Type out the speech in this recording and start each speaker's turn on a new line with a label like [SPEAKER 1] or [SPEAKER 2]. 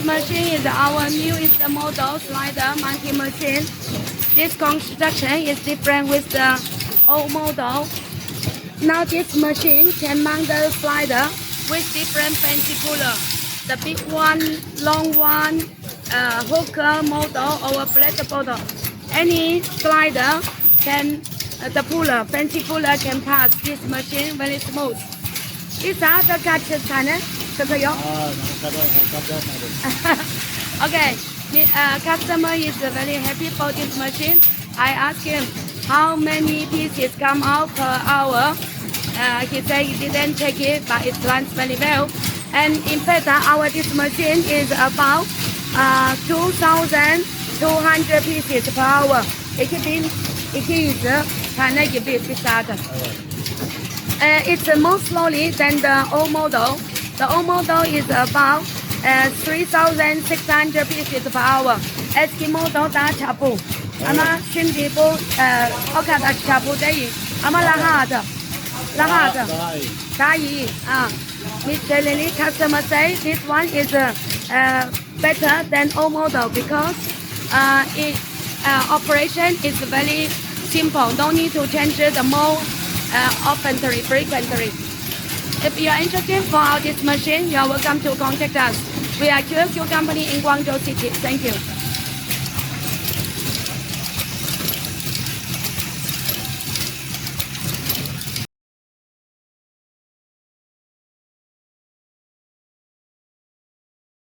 [SPEAKER 1] machine is our newest model slider monkey machine. This construction is different with the old model. Now this machine can mount the slider with different fancy puller. The big one, long one, hooker model or flat model. Any slider can, the puller, fancy puller can pass this machine very smooth. These are the catches, Okay, customer is very happy for this machine. I asked him how many pieces come out per hour. He said he didn't check it, but it runs very well. And in fact, this machine is about 2,200 pieces per hour. It's more slowly than the old model. The old model is about 3,600 pieces per hour. SK model da chapu. Ama şimdi bu o kadar chapu değil. Ama rahat. Daha iyi. Literally, customer say this one is better than old model because it operation is very simple. Don't need to change the mold frequently. If you are interested for this machine, you are welcome to contact us. We are QLQ company in Guangzhou City. Thank you.